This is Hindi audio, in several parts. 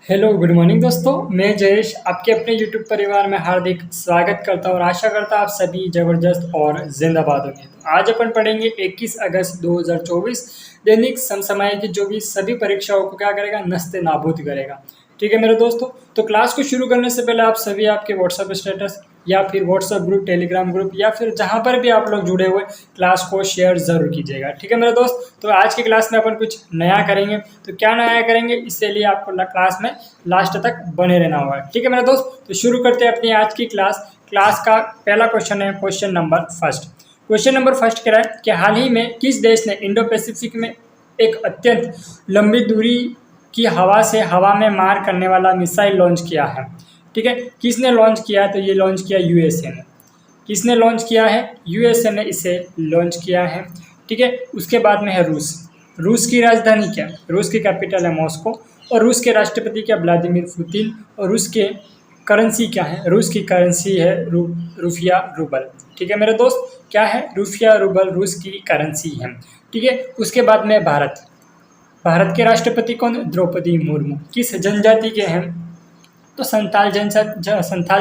हेलो गुड मॉर्निंग दोस्तों। मैं जयेश आपके अपने यूट्यूब परिवार में हार्दिक स्वागत करता हूँ और आशा करता हूँ आप सभी ज़बरदस्त और जिंदाबाद होंगे। तो आज अपन पढ़ेंगे 21 अगस्त 2024 दैनिक समसामयिक की जो भी सभी परीक्षाओं को क्या करेगा, नस्ते नाबूद करेगा। ठीक है मेरे दोस्तों, तो क्लास को शुरू करने से पहले आप सभी आपके व्हाट्सएप स्टेटस या फिर व्हाट्सएप ग्रुप, टेलीग्राम ग्रुप या फिर जहाँ पर भी आप लोग जुड़े हुए क्लास को शेयर ज़रूर कीजिएगा। ठीक है मेरे दोस्त, तो आज की क्लास में अपन कुछ नया करेंगे। तो क्या नया करेंगे, इसके लिए आपको क्लास में लास्ट तक बने रहना होगा। ठीक है मेरे दोस्त, तो शुरू करते हैं अपनी आज की क्लास। क्लास का पहला क्वेश्चन है question number first. Question number first कह रहा है कि हाल ही में किस देश ने इंडो पैसिफिक में एक अत्यंत लंबी दूरी की हवा से हवा में मार करने वाला मिसाइल लॉन्च किया है। ठीक है, किसने लॉन्च किया है, तो ये लॉन्च किया यूएसए ने। किसने लॉन्च किया है, यूएसए ने इसे लॉन्च किया है। ठीक है, उसके बाद में है रूस। रूस की राजधानी क्या है, रूस की कैपिटल है मॉस्को। और रूस के राष्ट्रपति क्या, व्लादिमीर पुतिन। और रूस के करेंसी क्या है, रूस की करेंसी है रूफिया रूबल। ठीक है मेरे दोस्त, क्या है, रूफिया रूबल रूस की करेंसी है। ठीक है, उसके बाद में भारत। भारत के राष्ट्रपति कौन, द्रौपदी मुर्मू। किस जनजाति के हैं, तो संथाल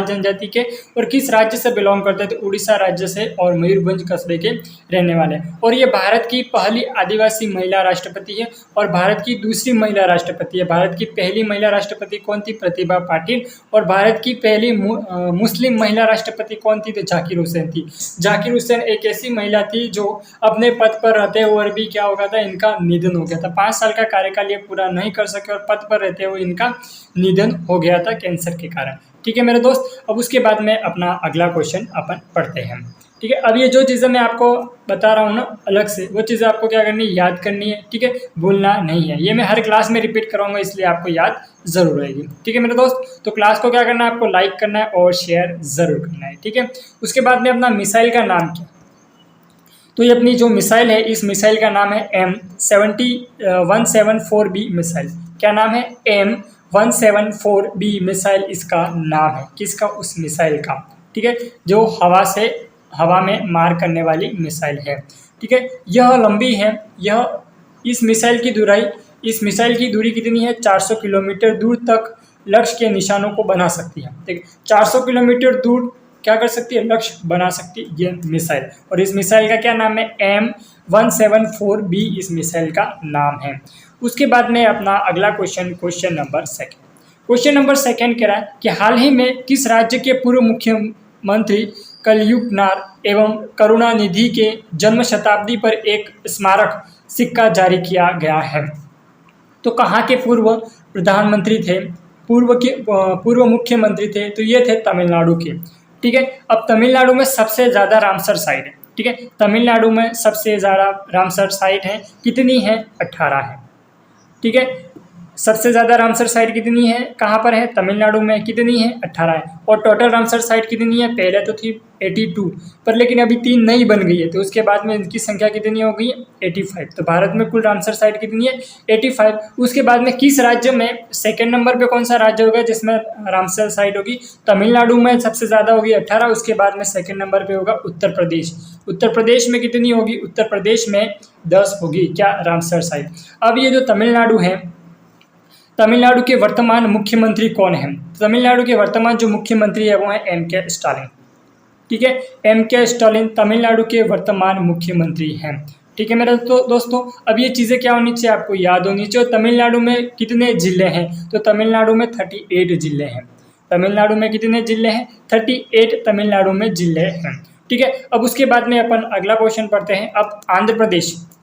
जनजाति के। और किस राज्य से बिलोंग करते हैं, तो उड़ीसा राज्य से और मयूरभंज कस्बे के रहने वाले। और ये भारत की पहली आदिवासी महिला राष्ट्रपति है और भारत की दूसरी महिला राष्ट्रपति है। भारत की पहली महिला राष्ट्रपति कौन थी, प्रतिभा पाटिल। और भारत की पहली मुस्लिम महिला राष्ट्रपति कौन थी, तो जाकिर हुसैन थी। जाकिर हुसैन एक ऐसी महिला थी जो अपने पद पर रहते हुए भी क्या हो गया था, इनका निधन हो गया था। 5 साल का कार्यकाल ये पूरा नहीं कर सके और पद पर रहते हुए इनका निधन हो गया था कैंसर के कारण। ठीक है मेरे दोस्त, अब उसके बाद में अपना अगला क्वेश्चन अपन पढ़ते हैं। ठीक है, अब ये जो चीज़ें मैं आपको बता रहा हूँ ना अलग से, वो चीज़ें आपको क्या करनी है, याद करनी है। ठीक है, भूलना नहीं है। ये मैं हर क्लास में रिपीट कराऊंगा, इसलिए आपको याद जरूर रहेगी। ठीक है मेरे दोस्त, तो क्लास को क्या करना है, आपको लाइक करना है और शेयर जरूर करना है। ठीक है, उसके बाद में अपना मिसाइल का नाम क्या, तो ये अपनी जो मिसाइल है, इस मिसाइल का नाम है M174B मिसाइल। क्या नाम है, M174B मिसाइल इसका नाम है। किसका, उस मिसाइल का। ठीक है, जो हवा में मार करने वाली मिसाइल है। ठीक है, यह लंबी है, इस मिसाइल की दूरी कितनी है, 400 किलोमीटर दूर तक लक्ष्य के निशानों को बना सकती है। ठीक है, 400 किलोमीटर दूर क्या कर सकती है, लक्ष्य बना सकती है ये मिसाइल। और इस मिसाइल का क्या नाम है, M174B इस मिसाइल का नाम है। उसके बाद में अपना अगला question number second. Question number second कह रहा है कि हाल ही में किस राज्य के पूर्व मुख्यमंत्री कलयुगनार एवं करुणानिधि के जन्म शताब्दी पर एक स्मारक सिक्का जारी किया गया है। तो कहाँ के पूर्व प्रधानमंत्री थे, पूर्व मुख्यमंत्री थे, तो ये थे तमिलनाडु के। ठीक है, अब तमिलनाडु में सबसे ज़्यादा रामसर साइट है। ठीक है, तमिलनाडु में सबसे ज़्यादा रामसर साइट है, कितनी है, 18 है। ठीक है, सबसे ज़्यादा रामसर साइट कितनी है, कहाँ पर है, तमिलनाडु में, कितनी है, 18 है। और टोटल रामसर साइट कितनी है, पहले तो थी 82 पर, लेकिन अभी 3 नई बन गई है, तो उसके बाद में इनकी संख्या कितनी हो गई है, 85। तो भारत में कुल रामसर साइट कितनी है, 85। उसके बाद में किस राज्य में सेकेंड नंबर पे कौन सा राज्य होगा जिसमें रामसर साइट होगी, तमिलनाडु में सबसे ज़्यादा होगी 18। उसके बाद में सेकेंड नंबर पे होगा उत्तर प्रदेश। उत्तर प्रदेश में कितनी होगी, उत्तर प्रदेश में 10 होगी क्या, रामसर साइट। अब ये जो तमिलनाडु है, तमिलनाडु के वर्तमान मुख्यमंत्री कौन है, तमिलनाडु के वर्तमान जो मुख्यमंत्री है वो है M.K. स्टालिन। ठीक है, M.K. स्टालिन तमिलनाडु के वर्तमान मुख्यमंत्री हैं। ठीक है मेरे दोस्तों, अब ये चीज़ें क्या होनी चाहिए, आपको याद होनी चाहिए। तमिलनाडु में कितने जिले हैं, तो तमिलनाडु में 38 जिले हैं। तमिलनाडु में कितने जिले हैं, 38 तमिलनाडु में जिले हैं। ठीक है, अब उसके बाद में अपन अगला क्वेश्चन पढ़ते हैं। अब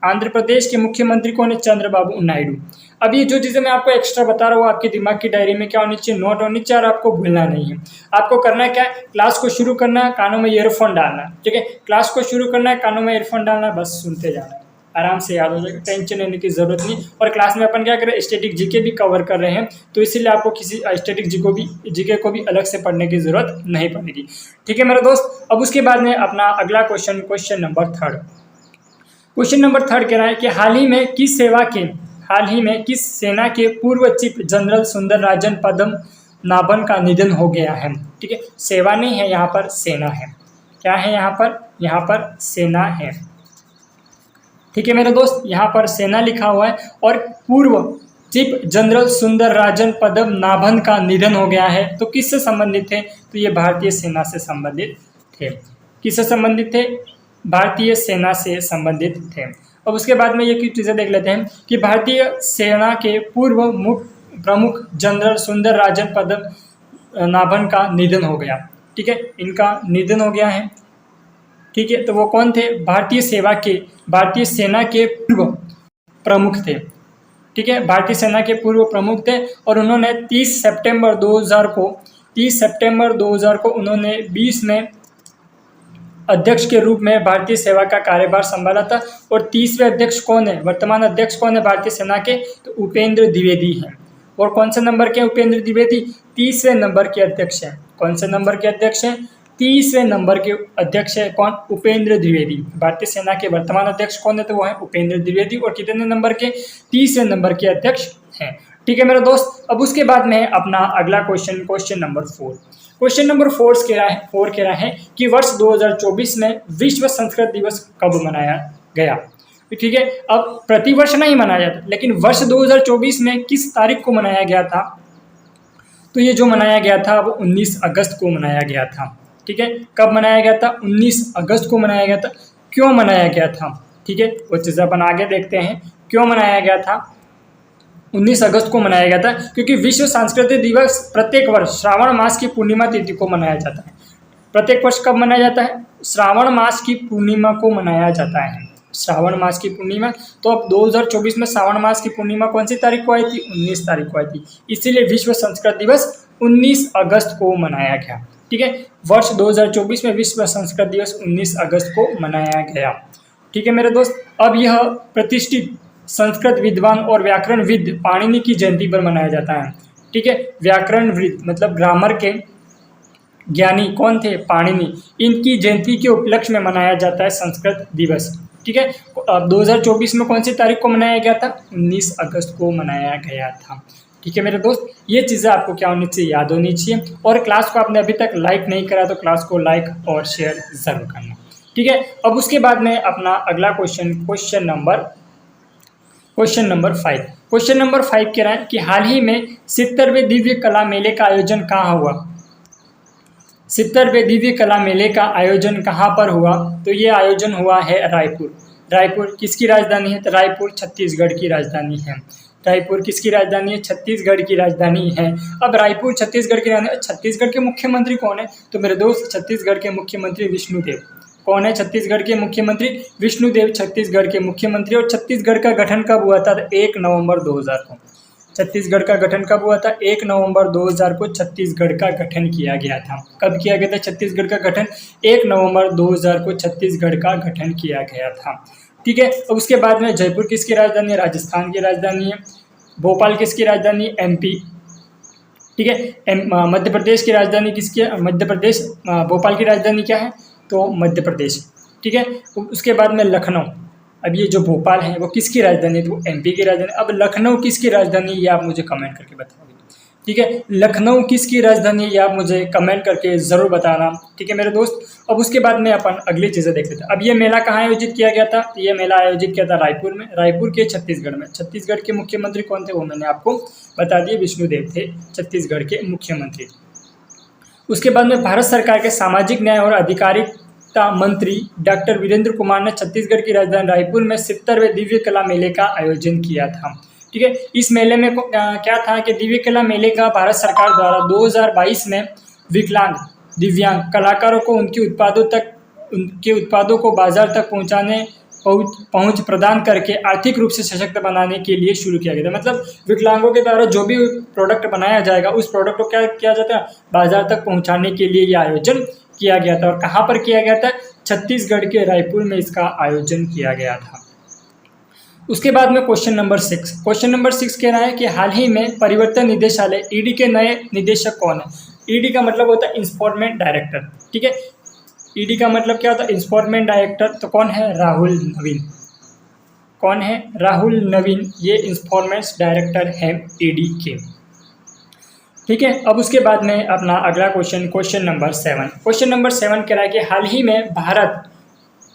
आंध्र प्रदेश के मुख्यमंत्री कौन है, चंद्रबाबू नायडू। अब ये जो चीज़ें मैं आपको एक्स्ट्रा बता रहा हूँ, आपके दिमाग की डायरी में क्या होनी चाहिए, नोट होनी चाहिए, और आपको भूलना नहीं है। आपको करना क्या है, क्लास को शुरू करना है, कानों में ईयरफोन डालना है। ठीक है, क्लास को शुरू करना है, कानों में ईयरफोन डालना है, बस सुनते जाना है, आराम से याद हो जाएगा, टेंशन लेने की जरूरत नहीं। और क्लास में अपन क्या करें, स्टैटिक जीके भी कवर कर रहे हैं, तो इसीलिए आपको किसी स्टैटिक जीके को भी अलग से पढ़ने की जरूरत नहीं पड़ेगी। ठीक है मेरे दोस्त, अब उसके बाद में अपना अगला question number third. Question number third कह रहा है कि हाल ही में किस सेना के पूर्व चीफ जनरल सुंदरराजन पद्मनाभन का निधन हो गया है। ठीक है, सेवा नहीं है यहाँ पर, सेना है। क्या है यहाँ पर सेना है। ठीक है मेरे दोस्त, यहाँ पर सेना लिखा हुआ है। और पूर्व चीफ जनरल सुंदरराजन पद्मनाभन का निधन हो गया है, तो किससे संबंधित थे? तो ये भारतीय सेना से संबंधित थे। किससे संबंधित थे? भारतीय सेना से संबंधित थे। अब उसके बाद में ये कुछ चीज़ें देख लेते हैं कि भारतीय सेना के पूर्व मुख्य प्रमुख जनरल सुंदरराजन पद्मनाभन का निधन हो गया। ठीक है, इनका निधन हो गया है। ठीक है, तो वो कौन थे? भारतीय सेना के पूर्व प्रमुख थे। ठीक है, भारतीय सेना के पूर्व प्रमुख थे और उन्होंने 30 सितंबर 2000 को उन्होंने 20 में अध्यक्ष के रूप में भारतीय सेवा का कार्यभार संभाला था। और 30वें अध्यक्ष कौन है? वर्तमान अध्यक्ष कौन है भारतीय सेना के? तो उपेंद्र द्विवेदी हैं। और कौन से नंबर के उपेंद्र द्विवेदी? 30वें नंबर के अध्यक्ष हैं। कौन से नंबर के अध्यक्ष हैं? 30वें नंबर के अध्यक्ष है कौन? उपेंद्र द्विवेदी। भारतीय सेना के वर्तमान अध्यक्ष कौन है? तो वो है उपेंद्र द्विवेदी। और कितने नंबर के? 30वें नंबर के अध्यक्ष हैं। ठीक है मेरे दोस्त, अब उसके बाद में अपना अगला क्वेश्चन नंबर 4। क्वेश्चन नंबर 4 कह रहा है कि वर्ष 2024 में विश्व संस्कृत दिवस कब मनाया गया? ठीक है, अब प्रतिवर्ष नहीं मनाया जाता, लेकिन वर्ष 2024 में किस तारीख को मनाया गया था? तो ये जो मनाया गया था वो 19 अगस्त को मनाया गया था। ठीक है, कब मनाया गया था? 19 अगस्त को मनाया गया था। क्यों मनाया गया था? ठीक है, वो चीज़ अपन आगे देखते हैं क्यों मनाया गया था। 19 अगस्त को मनाया गया था क्योंकि विश्व सांस्कृतिक दिवस प्रत्येक वर्ष श्रावण मास की पूर्णिमा तिथि को मनाया जाता है। प्रत्येक वर्ष कब मनाया जाता है? श्रावण मास की पूर्णिमा को मनाया जाता है। श्रावण मास की पूर्णिमा। तो अब 2024 में श्रावण मास की पूर्णिमा कौन सी तारीख को आई थी? 19 तारीख को आई थी। इसीलिए विश्व संस्कृत दिवस 19 अगस्त को मनाया गया। ठीक है, वर्ष 2024 में विश्व संस्कृत दिवस 19 अगस्त को मनाया गया। ठीक है मेरे दोस्त, अब यह प्रतिष्ठित संस्कृत विद्वान और व्याकरणविद पाणिनि की जयंती पर मनाया जाता है। ठीक है, व्याकरणविद मतलब ग्रामर के ज्ञानी कौन थे? पाणिनि। इनकी जयंती के उपलक्ष्य में मनाया जाता है संस्कृत दिवस। ठीक है, अब 2024 में कौन सी तारीख को मनाया गया था? 19 अगस्त को मनाया गया था। ठीक है मेरे दोस्त, ये चीज़ें आपको क्या होनी चाहिए? याद होनी चाहिए। और क्लास को आपने अभी तक लाइक नहीं करा तो क्लास को लाइक और शेयर जरूर करना। ठीक है, अब उसके बाद में अपना अगला क्वेश्चन नंबर 5। क्वेश्चन नंबर 5 कह रहा है कि हाल ही में 70वें दिव्य कला मेले का आयोजन कहाँ हुआ? 70वें दिव्य कला मेले का आयोजन कहाँ पर हुआ? तो ये आयोजन हुआ है रायपुर। रायपुर किसकी राजधानी है? तो रायपुर छत्तीसगढ़ की राजधानी है। रायपुर किसकी राजधानी है? छत्तीसगढ़ की राजधानी है। अब रायपुर छत्तीसगढ़ की राजधानी, छत्तीसगढ़ के मुख्यमंत्री कौन है? तो मेरे दोस्त छत्तीसगढ़ के मुख्यमंत्री विष्णुदेव। कौन है छत्तीसगढ़ के मुख्यमंत्री? विष्णुदेव छत्तीसगढ़ के मुख्यमंत्री। और छत्तीसगढ़ का गठन कब हुआ था? 1 नवंबर 2000 को। छत्तीसगढ़ का गठन कब हुआ था? 1 नवंबर 2000 को छत्तीसगढ़ का गठन किया गया था। कब किया गया था छत्तीसगढ़ का गठन? 1 नवंबर 2000 को छत्तीसगढ़ का गठन किया गया था। ठीक है, अब उसके बाद में जयपुर किसकी राजधानी है? राजस्थान की राजधानी है। भोपाल किसकी राजधानी? एमपी। ठीक है, मध्य प्रदेश की राजधानी किसकी है? मध्य प्रदेश। भोपाल की राजधानी क्या है? तो मध्य प्रदेश। ठीक है, उसके बाद में लखनऊ। अब ये जो भोपाल है वो किसकी राजधानी है? तो एमपी की राजधानी। अब लखनऊ किसकी राजधानी है ये आप मुझे कमेंट करके बताओगे। ठीक है, लखनऊ किसकी राजधानी है ये आप मुझे कमेंट करके ज़रूर बताना। ठीक है मेरे दोस्त, अब उसके बाद में अपन अगली चीज़ें देख लेते हैं। अब ये मेला कहाँ आयोजित किया गया था? तो ये मेला आयोजित किया था रायपुर में, रायपुर के छत्तीसगढ़ में। छत्तीसगढ़ के मुख्यमंत्री कौन थे वो मैंने आपको बता दिए, विष्णुदेव थे छत्तीसगढ़ के मुख्यमंत्री। उसके बाद में भारत सरकार के सामाजिक न्याय और अधिकारिता मंत्री डॉक्टर वीरेंद्र कुमार ने छत्तीसगढ़ की राजधानी रायपुर में 70वें दिव्य कला मेले का आयोजन किया था। ठीक है, इस मेले में क्या था कि दिव्य कला मेले का भारत सरकार द्वारा 2022 में विकलांग दिव्यांग कलाकारों को उनके उत्पादों को बाजार तक पहुंच प्रदान करके आर्थिक रूप से सशक्त बनाने के लिए शुरू किया गया था। मतलब विकलांगों के द्वारा जो भी प्रोडक्ट बनाया जाएगा उस प्रोडक्ट को क्या किया जाता है? बाजार तक पहुंचाने के लिए ये आयोजन किया गया था। और कहाँ पर किया गया था? छत्तीसगढ़ के रायपुर में इसका आयोजन किया गया था। उसके बाद में क्वेश्चन नंबर 6 कह रहा है कि हाल ही में परिवर्तन निदेशालय ईडी के नए निदेशक कौन है? ईडी का मतलब होता है इंस्पॉर्टमेंट डायरेक्टर। ठीक है, ईडी का मतलब क्या होता है? इंस्पॉर्टमेंट डायरेक्टर। तो कौन है? राहुल नवीन। कौन है? राहुल नवीन, ये इंस्पॉर्टमेंट डायरेक्टर है ईडी के। ठीक है, अब उसके बाद में अपना अगला क्वेश्चन नंबर 7। क्वेश्चन नंबर 7 कह रहा है कि हाल ही में भारत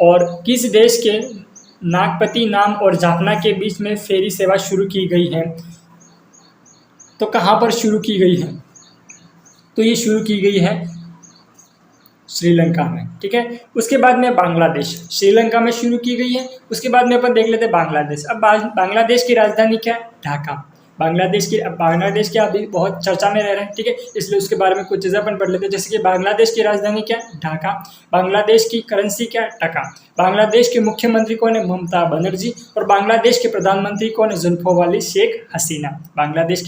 और किस देश के नागपति नाम और जाफना के बीच में फेरी सेवा शुरू की गई है? तो कहाँ पर शुरू की गई है? तो ये शुरू की गई है श्रीलंका में, ठीक है। उसके बाद में बांग्लादेश, श्रीलंका में शुरू की गई है। उसके बाद में अपन देख लेते हैं बांग्लादेश। अब बांग्लादेश की राजधानी क्या है? ढाका। बांग्लादेश की अभी बहुत चर्चा में रह रहे हैं, ठीक है, इसलिए उसके बारे में कुछ चीज़ें अपन पढ़ लेते हैं। जैसे कि बांग्लादेश की राजधानी क्या है? ढाका। बांग्लादेश की करेंसी क्या है? टका। बांग्लादेश के मुख्यमंत्री कौन है? ममता बनर्जी। और बांग्लादेश के प्रधानमंत्री कौन है? जुल्फों वाली शेख हसीना। बांग्लादेश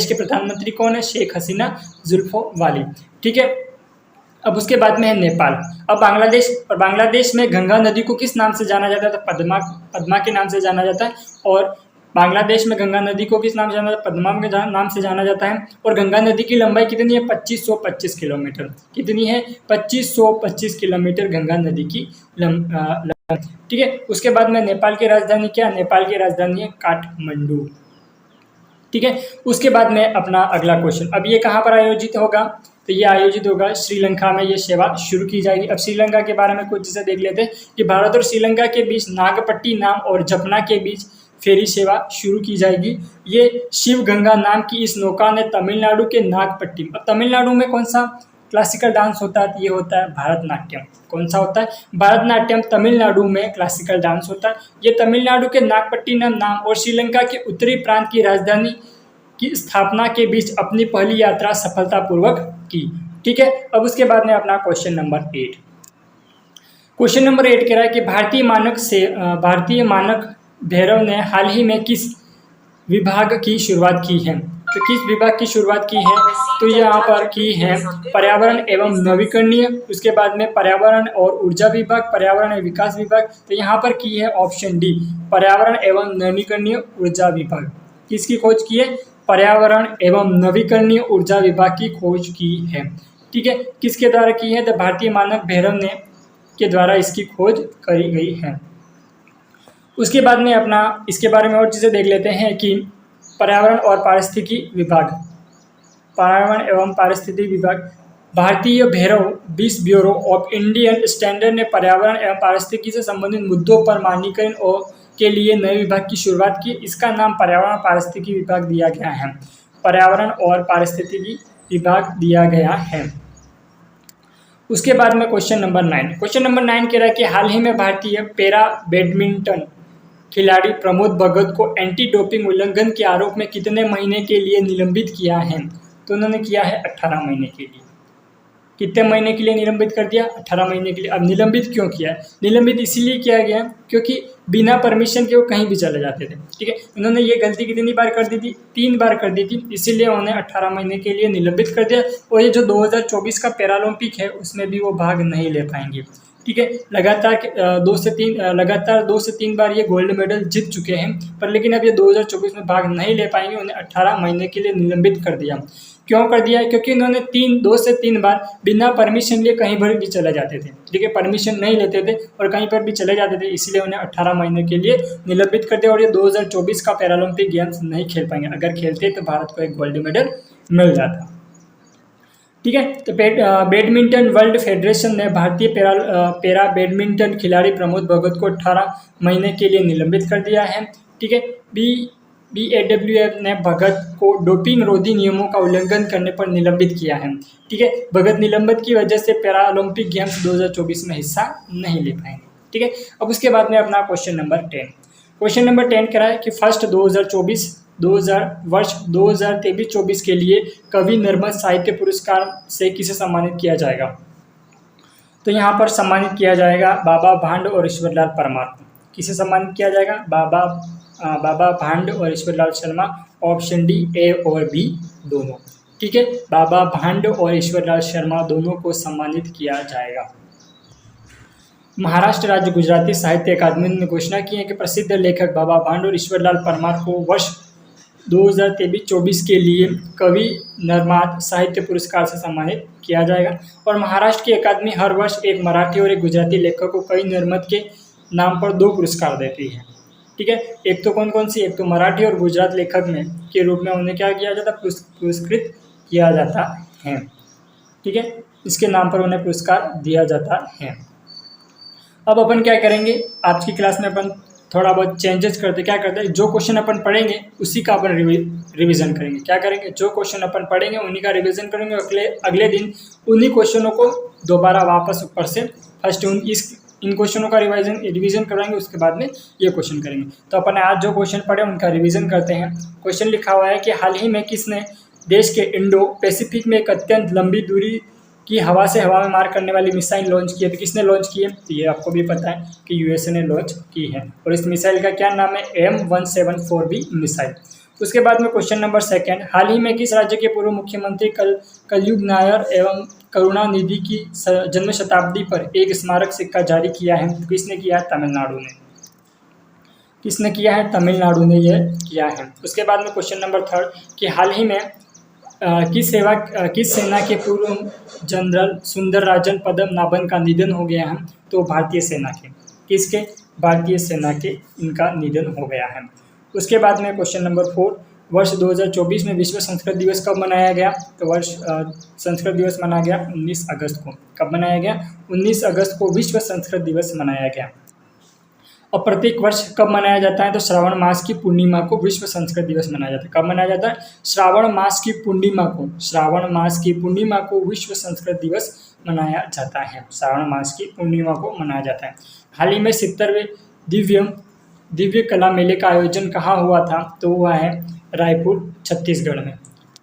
के प्रधानमंत्री कौन है? शेख हसीना जुल्फों वाली, ठीक है। अब उसके बाद में है नेपाल। अब बांग्लादेश में गंगा नदी को किस नाम से जाना जाता है? तो पद्मा के नाम से जाना जाता है। और बांग्लादेश में गंगा नदी को किस नाम से जाना जाता है? पद्मा के नाम से जाना जाता है। और गंगा नदी की लंबाई कितनी है? 2525 किलोमीटर। कितनी है? 2525 किलोमीटर गंगा नदी की लंबाई, ठीक है। उसके बाद में नेपाल की राजधानी क्या है? नेपाल की राजधानी है काठमांडू, ठीक है। उसके बाद में अपना अगला क्वेश्चन, अब ये कहाँ पर आयोजित होगा? तो ये आयोजित होगा श्रीलंका में, ये सेवा शुरू की जाएगी। अब श्रीलंका के बारे में कुछ चीज़ें देख लेते हैं कि भारत और श्रीलंका के बीच नागपट्टी नाम और जपना के बीच फेरी सेवा शुरू की जाएगी। ये शिव गंगा नाम की इस नौका ने तमिलनाडु के नागपट्टी, अब तमिलनाडु में कौन सा क्लासिकल डांस होता है? ये होता है भरतनाट्यम। कौन सा होता है? भरतनाट्यम तमिलनाडु में क्लासिकल डांस होता है। ये तमिलनाडु के नागपट्टिनम नाम और श्रीलंका के उत्तरी प्रांत की राजधानी की स्थापना के बीच अपनी पहली यात्रा सफलतापूर्वक की, ठीक है। अब उसके बाद में अपना क्वेश्चन नंबर 8 कह रहा है कि भारतीय मानक भैरव ने हाल ही में किस विभाग की शुरुआत की है? तो किस विभाग की शुरुआत की है? तो यहाँ पर की है पर्यावरण एवं नवीकरणीय, उसके बाद में पर्यावरण और ऊर्जा विभाग, पर्यावरण एवं विकास विभाग। तो यहाँ पर की है ऑप्शन डी, पर्यावरण एवं नवीकरणीय ऊर्जा विभाग। किसकी खोज की है? पर्यावरण एवं नवीकरणीय ऊर्जा विभाग की खोज की है, ठीक है। किसके द्वारा की है? तो भारतीय मानक भैरव ने के द्वारा इसकी खोज करी गई है। उसके बाद में अपना इसके बारे में और चीज़ें देख लेते हैं कि पर्यावरण और पारिस्थितिकी विभाग, पर्यावरण एवं पारिस्थितिकी विभाग, भारतीय भैरव बीस ब्यूरो ऑफ इंडियन स्टैंडर्ड ने पर्यावरण एवं पारिस्थितिकी से संबंधित मुद्दों पर मानकीकरण और के लिए नए विभाग की शुरुआत की। इसका नाम पर्यावरण पारिस्थितिकी विभाग दिया गया है। पर्यावरण और पारिस्थितिकी विभाग दिया गया है। उसके बाद में क्वेश्चन नंबर 9 कह रहा है कि हाल ही में भारतीय पैरा बैडमिंटन खिलाड़ी प्रमोद भगत को एंटी डोपिंग उल्लंघन के आरोप में कितने महीने के लिए निलंबित किया है? तो उन्होंने किया है 18 महीने के लिए। कितने महीने के लिए निलंबित कर दिया? 18 महीने के लिए। अब निलंबित क्यों किया है? निलंबित इसीलिए किया गया क्योंकि बिना परमिशन के वो कहीं भी चले जाते थे, ठीक है। उन्होंने ये गलती कितनी बार कर दी थी? 3 बार कर दी थी, इसीलिए उन्हें 18 महीने के लिए निलंबित कर दिया। और ये जो 2024 का पैरालंपिक है उसमें भी वो भाग नहीं ले पाएंगे, ठीक है। लगातार 2 से 3 बार ये गोल्ड मेडल जीत चुके हैं, पर लेकिन अब ये 2024 में भाग नहीं ले पाएंगे। उन्हें 18 महीने के लिए निलंबित कर दिया। क्यों कर दिया? क्योंकि इन्होंने 2 से 3 बार बिना परमिशन लिए कहीं पर भी चले जाते थे, ठीक है, परमिशन नहीं लेते थे और कहीं पर भी चले जाते थे, इसलिए उन्हें 18 महीने के लिए निलंबित कर दिया। और ये 2024 का पैरालंपिक गेम्स नहीं खेल पाएंगे। अगर खेलते तो भारत को एक गोल्ड मेडल मिल जाता, ठीक है। तो बैडमिंटन वर्ल्ड फेडरेशन ने भारतीय पैरा बैडमिंटन खिलाड़ी प्रमोद भगत को 18 महीने के लिए निलंबित कर दिया है, ठीक है। BAWF ने भगत को डोपिंग रोधी नियमों का उल्लंघन करने पर निलंबित किया है, ठीक है। भगत निलंबित की वजह से पैरालंपिक गेम्स 2024 में हिस्सा नहीं ले पाएंगे, ठीक है। अब उसके बाद में अपना क्वेश्चन नंबर 10 कह रहा है कि फर्स्ट 2023-24 के लिए कवि नर्मद साहित्य पुरस्कार से किसे सम्मानित किया जाएगा? तो यहाँ पर सम्मानित किया जाएगा बाबा भांड और ईश्वरलाल परमार को। किसे सम्मानित किया जाएगा? बाबा भांड और ईश्वरलाल शर्मा। ऑप्शन डी, ए और बी दोनों, ठीक है। बाबा भांड और ईश्वरलाल शर्मा दोनों को सम्मानित किया जाएगा। महाराष्ट्र राज्य गुजराती साहित्य अकादमी ने घोषणा की है कि प्रसिद्ध लेखक बाबा भांड और ईश्वरलाल परमार को वर्ष 2023-24 के लिए कवि नर्मद साहित्य पुरस्कार से सम्मानित किया जाएगा। और महाराष्ट्र की अकादमी हर वर्ष एक मराठी और एक गुजराती लेखक को कवि नर्मद के नाम पर 2 पुरस्कार देती है, ठीक है। एक तो कौन सी? एक तो मराठी और गुजरात लेखक में के रूप में उन्हें क्या किया जाता है? पुरस्कृत किया जाता है, ठीक है। इसके नाम पर उन्हें पुरस्कार दिया जाता है। अब अपन क्या करेंगे? आज की क्लास में अपन थोड़ा बहुत चेंजेस करते, क्या करते हैं, जो क्वेश्चन अपन पढ़ेंगे उसी का अपन रिवीजन करेंगे। क्या करेंगे, जो क्वेश्चन अपन पढ़ेंगे उन्हीं का रिवीजन करेंगे, अगले दिन उन्हीं क्वेश्चनों को दोबारा वापस ऊपर से फर्स्ट इन क्वेश्चनों का रिवीजन कराएंगे, उसके बाद में ये क्वेश्चन करेंगे। तो अपन आज जो क्वेश्चन पढ़े उनका रिवीजन करते हैं। क्वेश्चन लिखा हुआ है कि हाल ही में किसने देश के इंडो पैसिफिक में एक अत्यंत लंबी दूरी की हवा से हवा में मार करने वाली मिसाइल लॉन्च की है। तो किसने लॉन्च की है, तो ये आपको भी पता है कि यूएसए ने लॉन्च की है, और इस मिसाइल का क्या नाम है, M174B मिसाइल। उसके बाद में क्वेश्चन नंबर 2, हाल ही में किस राज्य के पूर्व मुख्यमंत्री कलयुग नायर एवं करुणानिधि की जन्म शताब्दी पर एक स्मारक सिक्का जारी किया है। तो किसने किया है, तमिलनाडु ने। किसने किया है, तमिलनाडु ने यह किया है। उसके बाद में क्वेश्चन नंबर 3 कि हाल ही में किस सेना के पूर्व जनरल सुंदरराजन पद्मनाभन का निधन हो गया है। तो भारतीय सेना के, किसके, भारतीय सेना के इनका निधन हो गया है। उसके बाद में क्वेश्चन नंबर 4, वर्ष 2024 में विश्व संस्कृत दिवस कब मनाया गया। तो वर्ष संस्कृत दिवस मनाया गया 19 अगस्त को। कब मनाया गया, 19 अगस्त को विश्व संस्कृत दिवस मनाया गया। और प्रत्येक वर्ष कब मनाया जाता है, तो श्रावण मास की पूर्णिमा को विश्व संस्कृत दिवस मनाया जाता है। कब मनाया जाता है, श्रावण मास की पूर्णिमा को, श्रावण मास की पूर्णिमा को विश्व संस्कृत दिवस मनाया जाता है। श्रावण मास की पूर्णिमा को मनाया जाता है। हाल ही में 70वें दिव्य कला मेले का आयोजन कहाँ हुआ था, तो हुआ है रायपुर छत्तीसगढ़ में।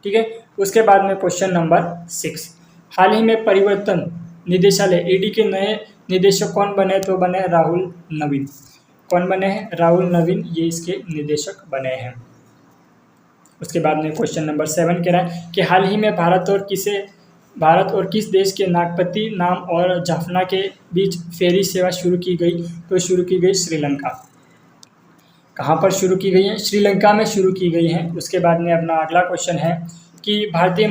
ठीक है। उसके बाद में क्वेश्चन नंबर 6, हाल ही में परिवर्तन निदेशालय ईडी के नए निदेशक कौन बने, तो बने राहुल नवीन। कौन बने हैं, राहुल नवीन, ये इसके निदेशक बने हैं। उसके बाद में क्वेश्चन नंबर 7 कह रहा है कि हाल ही में भारत और किस देश के नागपति नाम और जाफना के बीच फेरी सेवा शुरू की गई, तो शुरू की गई श्रीलंका। कहाँ पर शुरू की गई है, श्रीलंका में शुरू की गई है। उसके बाद में अपना अगला क्वेश्चन है कि भारतीय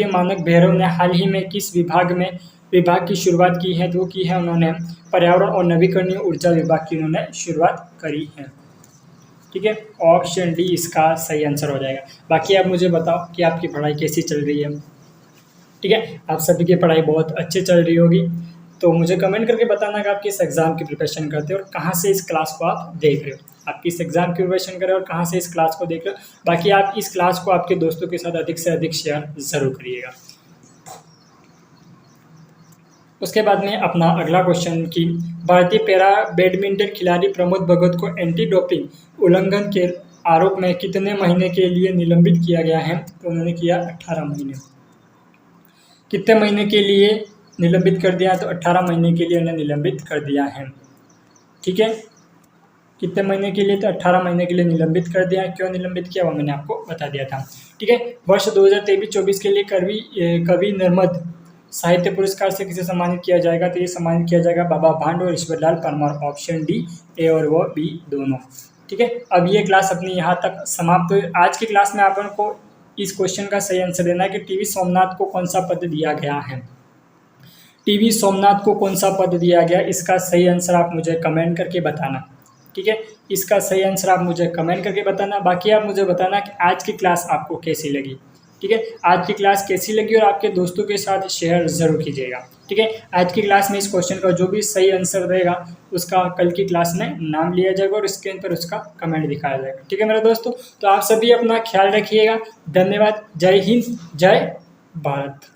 मानक ब्यूरो ने हाल ही में किस विभाग की शुरुआत की है, तो की है उन्होंने पर्यावरण और नवीकरणीय ऊर्जा विभाग की उन्होंने शुरुआत करी है। ठीक है, ऑप्शन डी इसका सही आंसर हो जाएगा। बाकी आप मुझे बताओ कि आपकी पढ़ाई कैसी चल रही है। ठीक है, आप सभी की पढ़ाई बहुत अच्छी चल रही होगी, तो मुझे कमेंट करके बताना कि आप किस एग्ज़ाम की प्रिपरेशन करते हो और कहाँ से इस क्लास को आप देख रहे हो। आप किस एग्ज़ाम की प्रिपरेशन कर रहे हो और कहाँ से इस क्लास को देख रहे हो। बाकी आप इस क्लास को आपके दोस्तों के साथ अधिक से अधिक शेयर ज़रूर करिएगा। उसके बाद में अपना अगला क्वेश्चन कि भारतीय पैरा बैडमिंटन खिलाड़ी प्रमोद भगत को एंटी डोपिंग उल्लंघन के आरोप में कितने महीने के लिए निलंबित किया गया है, तो उन्होंने किया 18 महीने। कितने महीने के लिए निलंबित कर दिया, तो 18 महीने के लिए उन्हें निलंबित कर दिया है। ठीक है, कितने महीने के लिए, तो 18 महीने के लिए निलंबित कर दिया। क्यों निलंबित किया वो मैंने आपको बता दिया था। ठीक है, वर्ष 2023-24 के लिए कवि नर्मद साहित्य पुरस्कार से किसे सम्मानित किया जाएगा, तो ये सम्मानित किया जाएगा बाबा भांड और ईश्वरलाल परमार। ऑप्शन डी, ए और वो बी दोनों। ठीक है, अब ये क्लास अपनी यहाँ तक समाप्त हुई। आज की क्लास में अपन को इस क्वेश्चन का सही आंसर देना है कि टीवी सोमनाथ को कौन सा पद दिया गया है। टीवी सोमनाथ को कौन सा पद दिया गया, इसका सही आंसर आप मुझे कमेंट करके बताना। ठीक है, इसका सही आंसर आप मुझे कमेंट करके बताना। बाकी आप मुझे बताना कि आज की क्लास आपको कैसी लगी। ठीक है, आज की क्लास कैसी लगी और आपके दोस्तों के साथ शेयर ज़रूर कीजिएगा। ठीक है, आज की क्लास में इस क्वेश्चन का जो भी सही आंसर देगा उसका कल की क्लास में नाम लिया जाएगा और स्क्रीन पर उसका कमेंट दिखाया जाएगा। ठीक है मेरे दोस्तों, तो आप सभी अपना ख्याल रखिएगा। धन्यवाद। जय हिंद, जय भारत।